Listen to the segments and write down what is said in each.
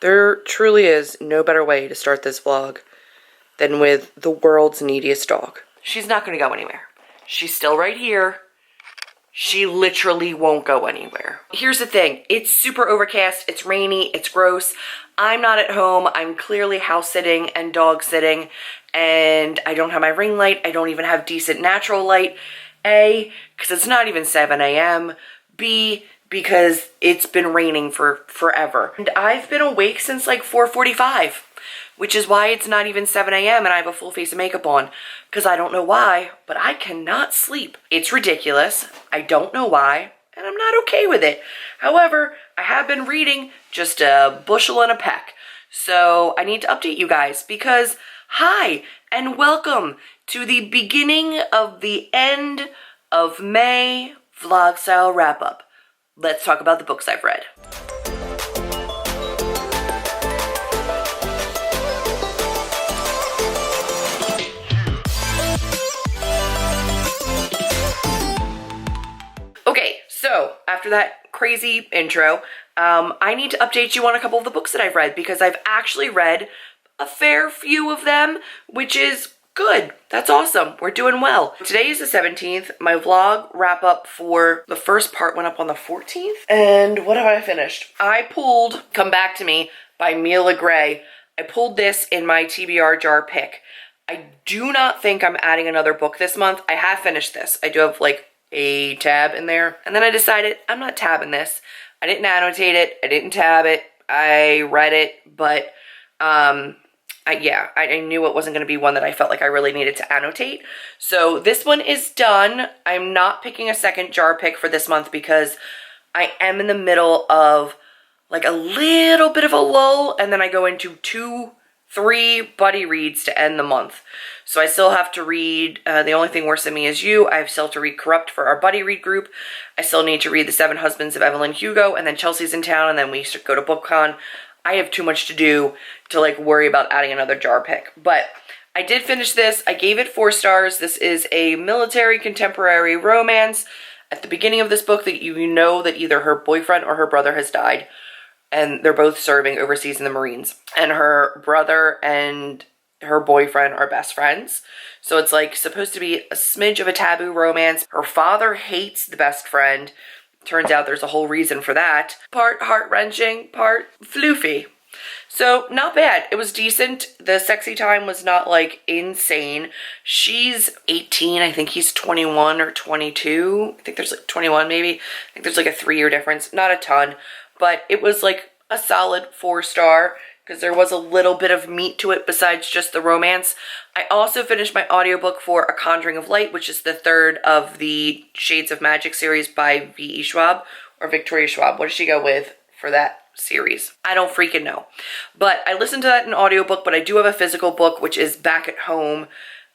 There truly is no better way to start this vlog than with the world's neediest dog. She's not going to go anywhere. She's still right here. She literally won't go anywhere. Here's the thing. It's super overcast. It's rainy. It's gross. I'm not at home. I'm clearly house sitting and dog sitting, and I don't have my ring light. I don't even have decent natural light. A, because it's not even 7 a.m. B, because it's been raining for forever. And I've been awake since like 4:45, which is why it's not even 7 a.m. and I have a full face of makeup on, because I don't know why, but I cannot sleep. It's ridiculous. I don't know why, and I'm not okay with it. However, I have been reading just a bushel and a peck, so I need to update you guys because hi, and welcome to the beginning of the end of May vlog style wrap up. Let's talk about the books I've read. Okay, so after that crazy intro, I need to update you on a couple of the books that I've read because I've actually read a fair few of them, which is good. That's awesome. We're doing well. Today is the 17th. My vlog wrap up for the first part went up on the 14th. And what have I finished? I pulled Come Back to Me by Mila Gray. I pulled this in my TBR jar pick. I do not think I'm adding another book this month. I have finished this. I do have like a tab in there. And then I decided I'm not tabbing this. I didn't annotate it. I didn't tab it. I read it, but I knew it wasn't going to be one that I felt like I really needed to annotate. So this one is done. I'm not picking a second jar pick for this month because I am in the middle of like a little bit of a lull, and then I go into 2-3 buddy reads to end the month. So I still have to read The Only Thing Worse Than Me Is You. I still have to read Corrupt for our buddy read group. I still need to read The Seven Husbands of Evelyn Hugo, and then Chelsea's in town, and then we go to BookCon. I have too much to do to like worry about adding another jar pick. But I did finish this. I gave it 4 stars. This is a military contemporary romance. At the beginning of this book, that you know that either her boyfriend or her brother has died, and they're both serving overseas in the Marines. And her brother and her boyfriend are best friends. So it's like supposed to be a smidge of a taboo romance. Her father hates the best friend. Turns out there's a whole reason for that. Part heart-wrenching, part floofy. So not bad. It was decent. The sexy time was not like insane. She's 18. I think he's 21 or 22. I think there's like 21 maybe. I think there's like a 3-year difference. Not a ton, but it was like a solid 4-star because there was a little bit of meat to it besides just the romance. I also finished my audiobook for A Conjuring of Light, which is the 3rd of the Shades of Magic series by V.E. Schwab, or Victoria Schwab. What does she go with for that series? I don't freaking know. But I listened to that in audiobook, but I do have a physical book, which is back at home.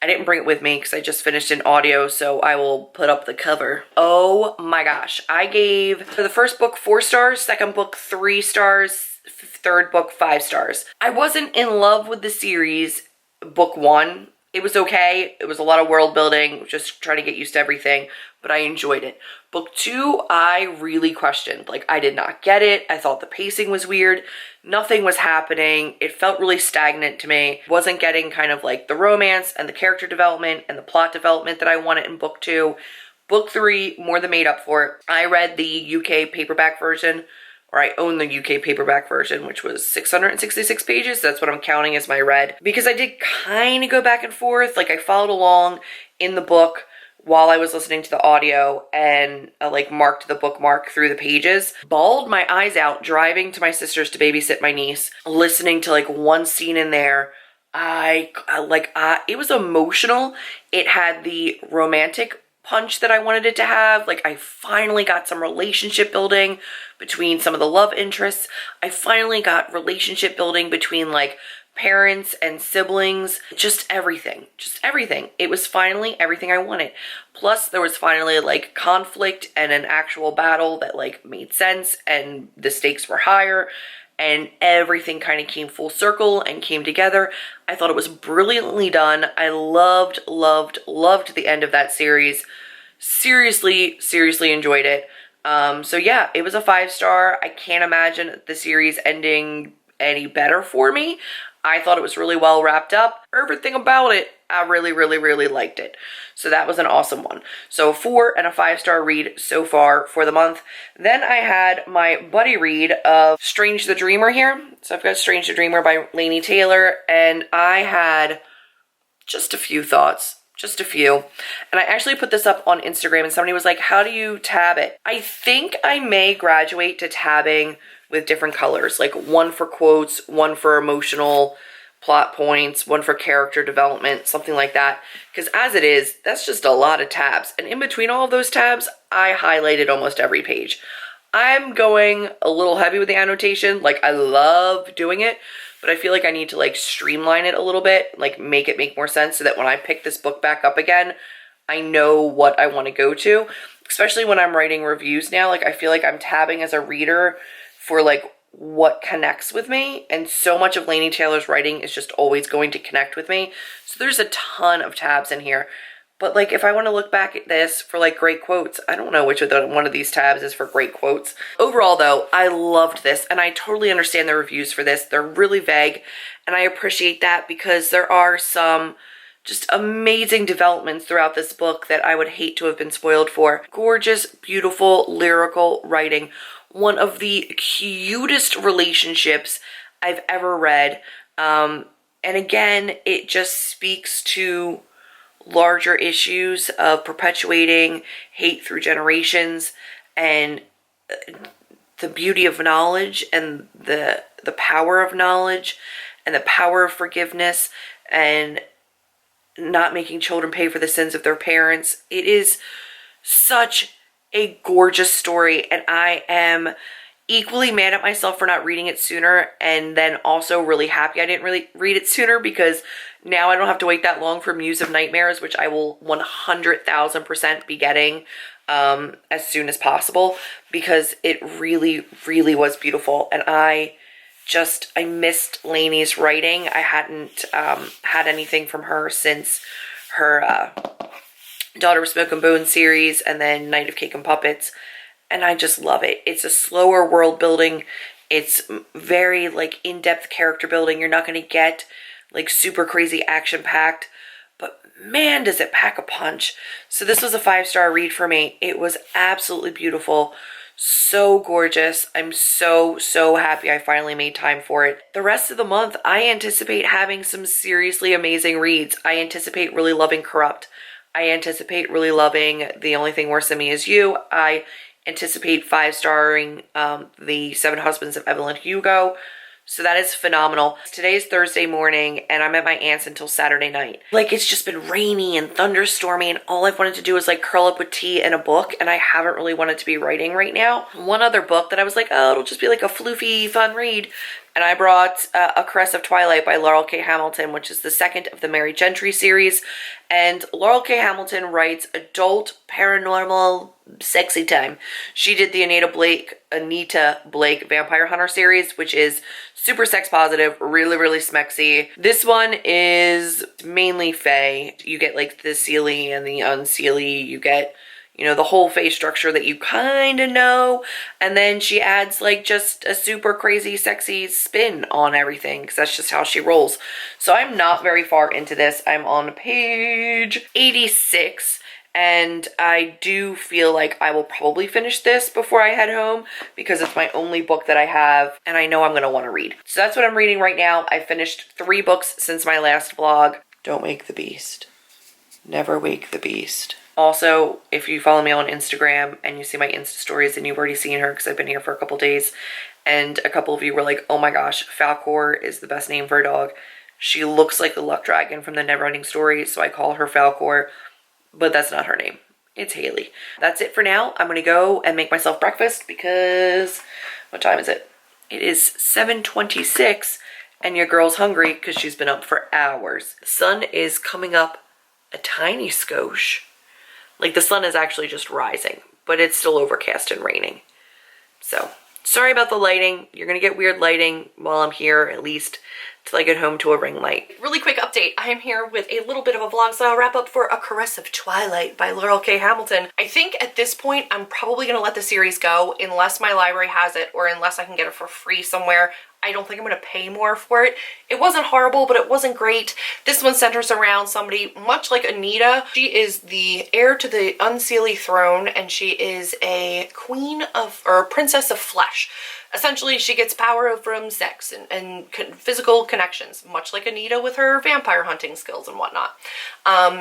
I didn't bring it with me because I just finished in audio, so I will put up the cover. Oh my gosh. I gave the first book 4 stars, second book 3 stars, third book 5 stars. I wasn't in love with the series book 1. It was okay. It was a lot of world building, just trying to get used to everything, but I enjoyed it. Book 2, I really questioned. Like, I did not get it. I thought the pacing was weird. Nothing was happening. It felt really stagnant to me. Wasn't getting kind of like the romance and the character development and the plot development that I wanted in book 2. Book 3 more than made up for it. I read the UK paperback version, or I own the UK paperback version, which was 666 pages. That's what I'm counting as my read. Because I did kind of go back and forth. Like, I followed along in the book while I was listening to the audio and like marked the bookmark through the pages. Bawled my eyes out driving to my sister's to babysit my niece, listening to like one scene in there. It was emotional. It had the romantic punch that I wanted it to have. Like, I finally got some relationship building between some of the love interests. I finally got relationship building between like parents and siblings. Just everything. It was finally everything I wanted. Plus there was finally like conflict and an actual battle that like made sense and the stakes were higher and everything kind of came full circle and came together. I thought it was brilliantly done. I loved the end of that series. Seriously enjoyed it. So yeah, it was a 5-star. I can't imagine the series ending any better for me. I thought it was really well wrapped up. Everything about it, I really, really, really liked it. So that was an awesome one. So a 4 and a 5-star read so far for the month. Then I had my buddy read of Strange the Dreamer here. So I've got Strange the Dreamer by Laini Taylor, and I had just a few thoughts. Just a few. And I actually put this up on Instagram and somebody was like, how do you tab it? I think I may graduate to tabbing with different colors, like one for quotes, one for emotional plot points, one for character development, something like that. Because as it is, that's just a lot of tabs. And in between all of those tabs, I highlighted almost every page. I'm going a little heavy with the annotation. Like, I love doing it, but I feel like I need to like streamline it a little bit, like make it make more sense so that when I pick this book back up again, I know what I want to go to. Especially when I'm writing reviews now, like I feel like I'm tabbing as a reader for like what connects with me, and so much of Laini Taylor's writing is just always going to connect with me. So there's a ton of tabs in here. But like if I want to look back at this for like great quotes, I don't know which of one of these tabs is for great quotes. Overall though, I loved this, and I totally understand the reviews for this. They're really vague, and I appreciate that because there are some just amazing developments throughout this book that I would hate to have been spoiled for. Gorgeous, beautiful, lyrical writing. One of the cutest relationships I've ever read. And again, it just speaks to larger issues of perpetuating hate through generations, and the beauty of knowledge, and the power of knowledge, and the power of forgiveness, and not making children pay for the sins of their parents. It is such a gorgeous story, and I am equally mad at myself for not reading it sooner, and then also really happy I didn't really read it sooner, because now I don't have to wait that long for Muse of Nightmares, which I will 100,000% be getting as soon as possible, because it really, really was beautiful. And I missed Laini's writing. I hadn't had anything from her since her Daughter of Smoke and Bone series, and then Night of Cake and Puppets, and I just love it. It's a slower world building. It's very like in-depth character building. You're not going to get like super crazy action packed, but man, does it pack a punch. So this was a 5-star read for me. It was absolutely beautiful. So gorgeous. I'm so happy I finally made time for it. The rest of the month, I anticipate having some seriously amazing reads. I anticipate really loving Corrupt. I anticipate really loving The Only Thing Worse Than Me Is You. I anticipate 5-starring The Seven Husbands of Evelyn Hugo. So that is phenomenal. Today is Thursday morning, and I'm at my aunt's until Saturday night. Like, it's just been rainy and thunderstormy, and all I've wanted to do is like curl up with tea and a book, and I haven't really wanted to be writing right now. One other book that I was like, oh, it'll just be like a floofy, fun read. And I brought A Caress of Twilight by Laurell K. Hamilton, which is the second of the Mary Gentry series. And Laurell K. Hamilton writes adult, paranormal, sexy time. She did the Anita Blake Vampire Hunter series, which is super sex positive, really, really smexy. This one is mainly fae. You get like the Seelie and the Unseelie. You get, you know, the whole fae structure that you kind of know. And then she adds like just a super crazy sexy spin on everything, because that's just how she rolls. So I'm not very far into this. I'm on page 86. And I do feel like I will probably finish this before I head home, because it's my only book that I have and I know I'm going to want to read. So that's what I'm reading right now. I finished 3 books since my last vlog. Don't wake the beast. Never wake the beast. Also, if you follow me on Instagram and you see my Insta stories, and you've already seen her because I've been here for a couple days, and a couple of you were like, oh my gosh, Falkor is the best name for a dog. She looks like the Luck Dragon from the Neverending Story, so I call her Falkor. But that's not her name. It's Haley. That's it for now. I'm going to go and make myself breakfast because, what time is it? It is 7:26 and your girl's hungry because she's been up for hours. The sun is coming up a tiny skosh. Like, the sun is actually just rising, but it's still overcast and raining. So, sorry about the lighting. You're going to get weird lighting while I'm here, at least till I get home to a ring light. Really quick update. I am here with a little bit of a vlog style wrap up for A Caress of Twilight by Laurell K. Hamilton. I think at this point, I'm probably going to let the series go unless my library has it, or unless I can get it for free somewhere. I don't think I'm going to pay more for it. It wasn't horrible, but it wasn't great. This one centers around somebody much like Anita. She is the heir to the Unseelie throne, and she is a queen of, or a princess of flesh. Essentially, she gets power from sex and physical connections, much like Anita with her vampire hunting skills and whatnot.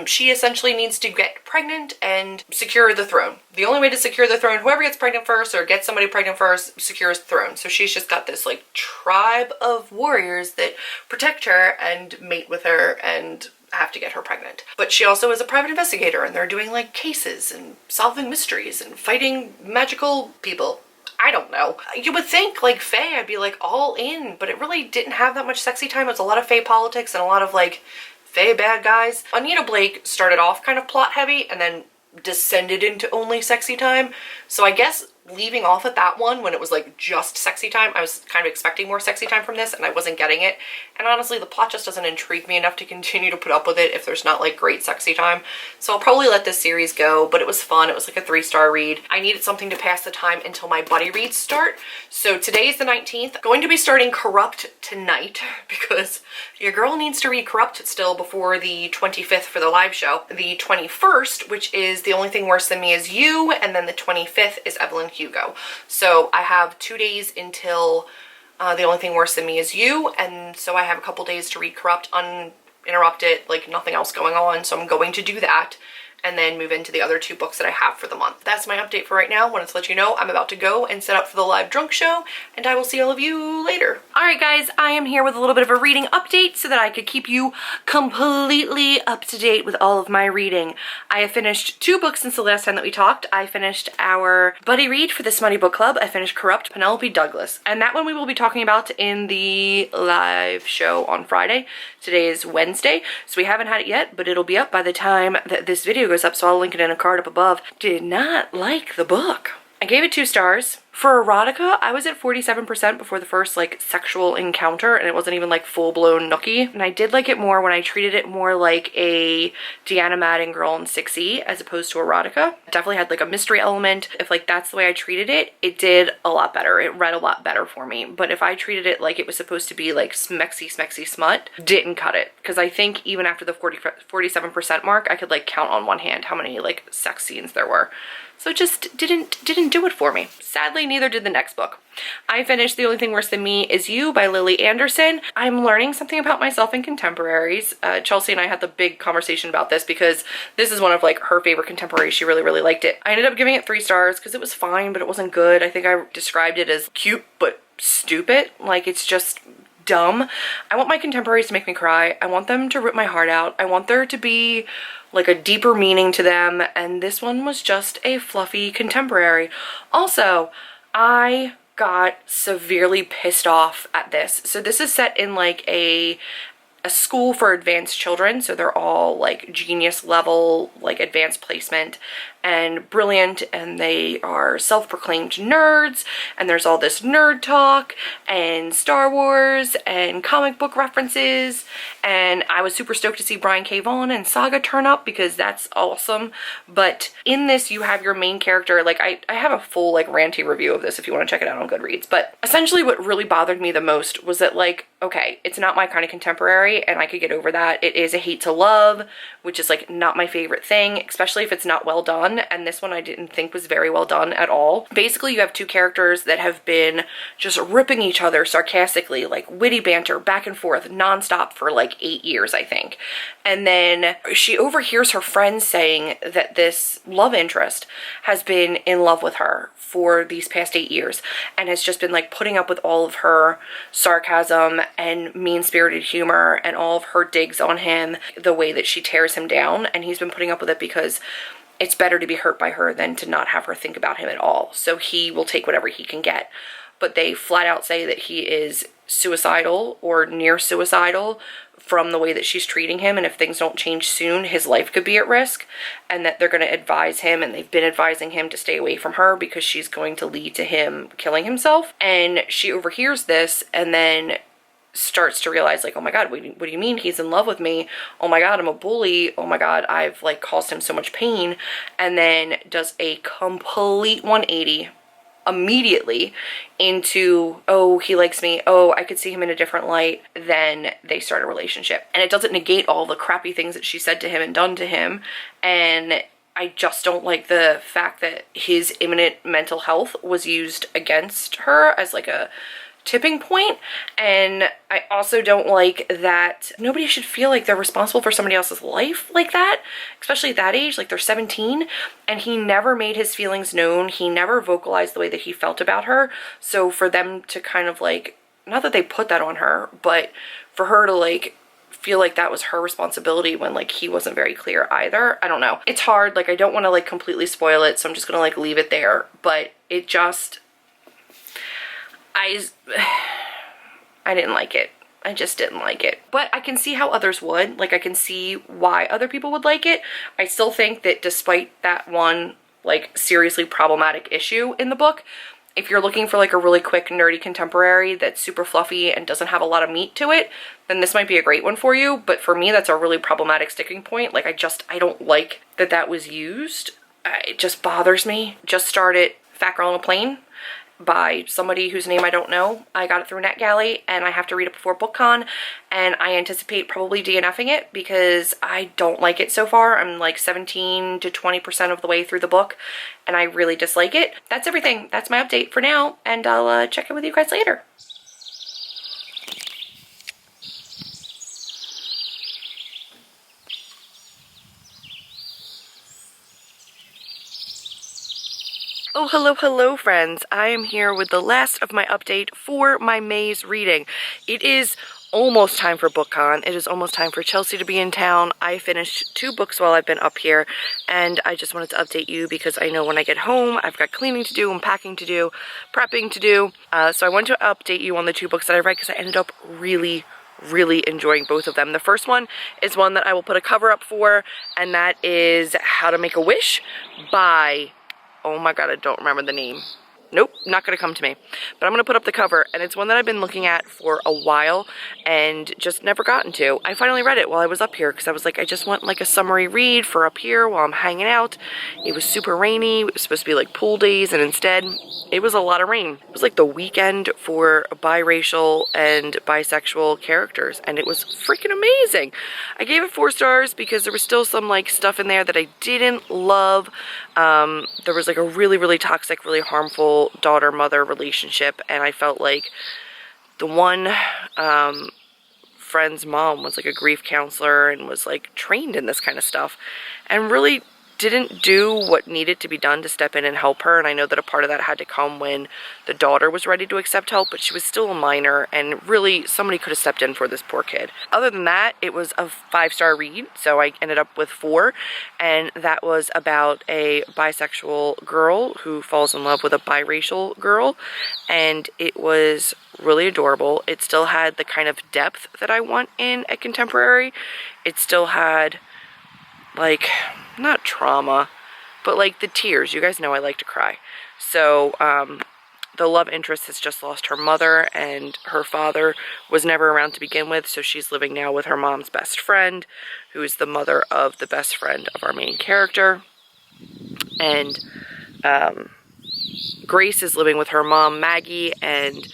She essentially needs to get pregnant and secure the throne. The only way to secure the throne, whoever gets pregnant first or gets somebody pregnant first secures the throne. So she's just got this like tribe of warriors that protect her and mate with her and have to get her pregnant. But she also is a private investigator, and they're doing like cases and solving mysteries and fighting magical people. I don't know. You would think like Faye I'd be like all in, but it really didn't have that much sexy time. It was a lot of Faye politics and a lot of like Faye bad guys. Anita Blake started off kind of plot heavy and then descended into only sexy time. So I guess leaving off at that one when it was like just sexy time, I was kind of expecting more sexy time from this and I wasn't getting it. And honestly, the plot just doesn't intrigue me enough to continue to put up with it if there's not like great sexy time. So I'll probably let this series go, but it was fun. It was like a 3-star read. I needed something to pass the time until my buddy reads start. So today is the 19th. Going to be starting Corrupt tonight because your girl needs to read Corrupt still before the 25th for the live show. The 21st, which is The Only Thing Worse Than Me Is You, and then the 25th is Evelyn Hugo. So I have 2 days until The Only Thing Worse Than Me Is You, and so I have a couple days to read Corrupt uninterrupted, like nothing else going on, so I'm going to do that and then move into the other 2 books that I have for the month. That's my update for right now. Wanted to let you know I'm about to go and set up for the live drunk show, and I will see all of you later. All right, guys, I am here with a little bit of a reading update so that I could keep you completely up to date with all of my reading. I have finished 2 books since the last time that we talked. I finished our buddy read for the Smutty Book Club. I finished Corrupt, Penelope Douglas, and that one we will be talking about in the live show on Friday. Today is Wednesday, so we haven't had it yet, but it'll be up by the time that this video goes up, so I'll link it in a card up above. Did not like the book. I gave it 2 stars. For erotica, I was at 47% before the first like sexual encounter, and it wasn't even like full-blown nookie. And I did like it more when I treated it more like a Deanna Madden Girl in 6E as opposed to erotica. It definitely had like a mystery element. If like that's the way I treated it, it did a lot better. It read a lot better for me. But if I treated it like it was supposed to be like smexy smut, didn't cut it. Because I think even after the 47% mark, I could like count on one hand how many like sex scenes there were. So it just didn't do it for me. Sadly, neither did the next book. I finished The Only Thing Worse Than Me Is You by Lily Anderson. I'm learning something about myself in contemporaries. Chelsea and I had the big conversation about this because this is one of like her favorite contemporaries. She really liked it. I ended up giving it 3 stars because it was fine, but it wasn't good. I think I described it as cute but stupid. Like it's just dumb. I want my contemporaries to make me cry. I want them to rip my heart out. I want there to be like a deeper meaning to them, and this one was just a fluffy contemporary. Also, I got severely pissed off at this. So this is set in like a school for advanced children, so they're all like genius level, like advanced placement and brilliant, and they are self-proclaimed nerds, and there's all this nerd talk and Star Wars and comic book references, and I was super stoked to see Brian K. Vaughan and Saga turn up because that's awesome. But in this you have your main character, like I have a full like ranty review of this if you want to check it out on Goodreads, but essentially what really bothered me the most was that like, okay, it's not my kind of contemporary and I could get over that. It is a hate to love, which is like not my favorite thing, especially if it's not well done, and this one I didn't think was very well done at all. Basically, you have 2 characters that have been just ripping each other sarcastically, like witty banter back and forth nonstop for like 8 years, I think. And then she overhears her friend saying that this love interest has been in love with her for these past 8 years and has just been like putting up with all of her sarcasm and mean-spirited humor and all of her digs on him, the way that she tears him down, and he's been putting up with it because it's better to be hurt by her than to not have her think about him at all. So he will take whatever he can get. But they flat out say that he is suicidal or near suicidal from the way that she's treating him, and if things don't change soon, his life could be at risk, and that they're going to advise him, and they've been advising him to stay away from her because she's going to lead to him killing himself. And she overhears this and then starts to realize like, oh my god, what do you mean he's in love with me? Oh my god, I'm a bully. Oh my god, I've like caused him so much pain. And then does a complete 180 immediately into, oh, he likes me, oh, I could see him in a different light, then they start a relationship. And it doesn't negate all the crappy things that she said to him and done to him. And I just don't like the fact that his imminent mental health was used against her as like a tipping point. And I also don't like that nobody should feel like they're responsible for somebody else's life like that, especially at that age. Like, they're 17, and he never made his feelings known. He never vocalized the way that he felt about her. So for them to kind of like, not that they put that on her, but for her to like feel like that was her responsibility when like he wasn't very clear either. I don't know. It's hard. Like, I don't want to like completely spoil it, so I'm just gonna like leave it there. But it just, I didn't like it. I just didn't like it. But I can see how others would. Like, I can see why other people would like it. I still think that despite that one, like, seriously problematic issue in the book, if you're looking for, like, a really quick, nerdy contemporary that's super fluffy and doesn't have a lot of meat to it, then this might be a great one for you. But for me, that's a really problematic sticking point. Like, I don't like that that was used. It just bothers me. Just started Fat Girl on a Plane by somebody whose name I don't know. I got it through NetGalley, and I have to read it before BookCon, and I anticipate probably DNFing it because I don't like it so far. I'm like 17 to 20% of the way through the book, and I really dislike it. That's everything. That's my update for now, and I'll check in with you guys later. Oh, hello, friends. I am here with the last of my update for my May's reading. It is almost time for BookCon. It is almost time for Chelsea to be in town. I finished 2 books while I've been up here, and I just wanted to update you because I know when I get home, I've got cleaning to do, unpacking to do, prepping to do. So I wanted to update you on the 2 books that I read because I ended up really enjoying both of them. The first one is one that I will put a cover up for, and that is How to Make a Wish by, oh my god, I don't remember the name. Nope, not gonna come to me. But I'm gonna put up the cover, and it's one that I've been looking at for a while and just never gotten to. I finally read it while I was up here because I was like, I just want like a summary read for up here while I'm hanging out. It was super rainy. It was supposed to be like pool days, and instead it was a lot of rain. It was like the weekend for biracial and bisexual characters, and it was freaking amazing. I gave it 4 stars because there was still some like stuff in there that I didn't love. There was like a really toxic, really harmful daughter-mother relationship, and I felt like the one friend's mom was like a grief counselor and was like trained in this kind of stuff and really didn't do what needed to be done to step in and help her. And I know that a part of that had to come when the daughter was ready to accept help, but she was still a minor, and really somebody could have stepped in for this poor kid. Other than that, it was a 5-star read, so I ended up with 4, and that was about a bisexual girl who falls in love with a biracial girl, and it was really adorable. It still had the kind of depth that I want in a contemporary. It still had, like, not trauma, but like the tears. You guys know I like to cry. So the love interest has just lost her mother, and her father was never around to begin with, so she's living now with her mom's best friend, who is the mother of the best friend of our main character. And Grace is living with her mom, Maggie, and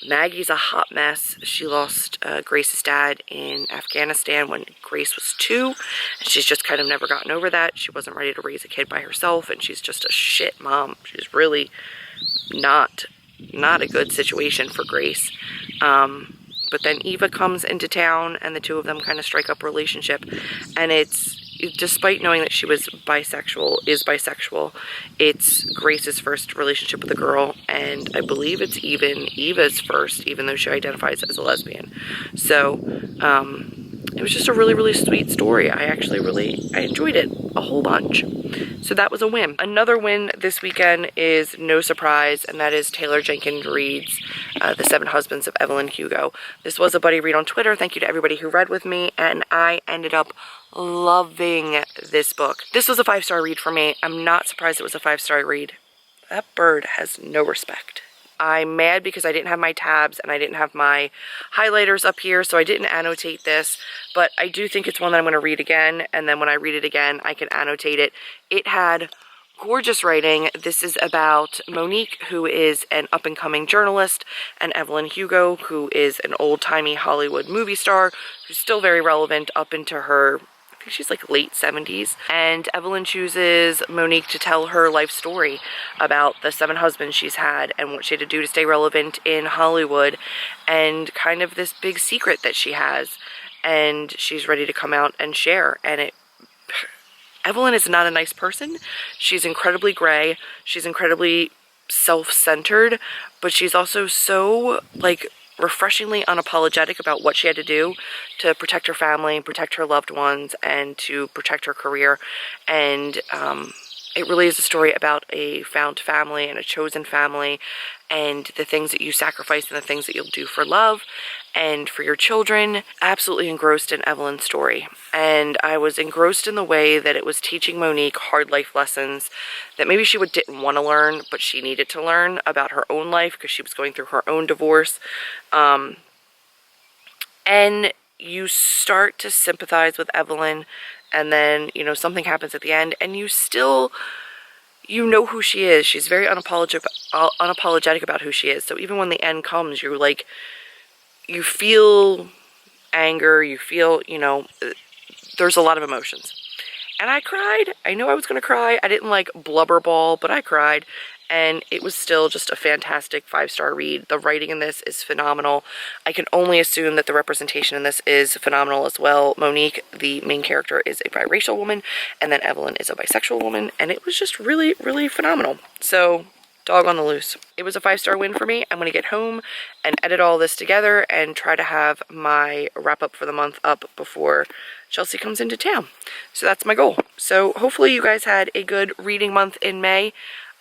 Maggie's a hot mess. She lost Grace's dad in Afghanistan when Grace was 2, and she's just kind of never gotten over that. She wasn't ready to raise a kid by herself, and she's just a shit mom. She's really not a good situation for Grace. But then Eva comes into town, and the 2 of them kind of strike up a relationship, and it's, despite knowing that she was bisexual, it's Grace's first relationship with a girl, and I believe it's even Eva's first, even though she identifies as a lesbian. So, it was just a really sweet story. I enjoyed it a whole bunch. So that was a win. Another win this weekend is no surprise, and that is Taylor Jenkins Reid's The 7 Husbands of Evelyn Hugo. This was a buddy read on Twitter. Thank you to everybody who read with me, and I ended up loving this book. This was a 5-star read for me. I'm not surprised it was a 5-star read. That bird has no respect. I'm mad because I didn't have my tabs and I didn't have my highlighters up here, so I didn't annotate this, but I do think it's one that I'm going to read again, and then when I read it again, I can annotate it. It had gorgeous writing. This is about Monique, who is an up-and-coming journalist, and Evelyn Hugo, who is an old-timey Hollywood movie star, who's still very relevant up into her, I think she's like late 70s. And Evelyn chooses Monique to tell her life story about the 7 husbands she's had and what she had to do to stay relevant in Hollywood, and kind of this big secret that she has, and she's ready to come out and share. And Evelyn is not a nice person. She's incredibly gray. She's incredibly self-centered, but she's also so, like, refreshingly unapologetic about what she had to do to protect her family, protect her loved ones, and to protect her career. And it really is a story about a found family and a chosen family, and the things that you sacrifice and the things that you'll do for love and for your children. Absolutely engrossed in Evelyn's story. And I was engrossed in the way that it was teaching Monique hard life lessons that maybe she didn't want to learn, but she needed to learn about her own life because she was going through her own divorce. And you start to sympathize with Evelyn, and then, you know, something happens at the end, and you still, you know who she is. She's very unapologetic about who she is. So even when the end comes, you're like, you feel anger, you feel, you know, there's a lot of emotions. And I cried. I knew I was going to cry. I didn't like blubber ball, but I cried. And it was still just a fantastic 5-star read. The writing in this is phenomenal. I can only assume that the representation in this is phenomenal as well. Monique, the main character, is a biracial woman, and then Evelyn is a bisexual woman, and it was just really, really phenomenal. So, dog on the loose. It was a 5-star win for me. I'm going to get home and edit all this together and try to have my wrap-up for the month up before Chelsea comes into town. So that's my goal. So hopefully you guys had a good reading month in May.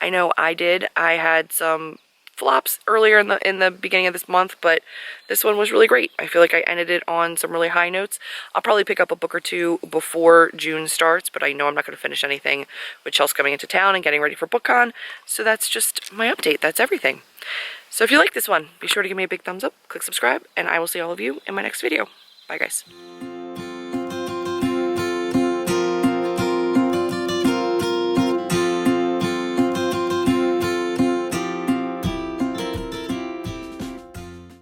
I know I did. I had some flops earlier in the beginning of this month, but this one was really great. I feel like I ended it on some really high notes. I'll probably pick up a book or two before June starts, but I know I'm not going to finish anything with Chelsea coming into town and getting ready for BookCon. So that's just my update. That's everything. So if you like this one, be sure to give me a big thumbs up, click subscribe, and I will see all of you in my next video. Bye, guys.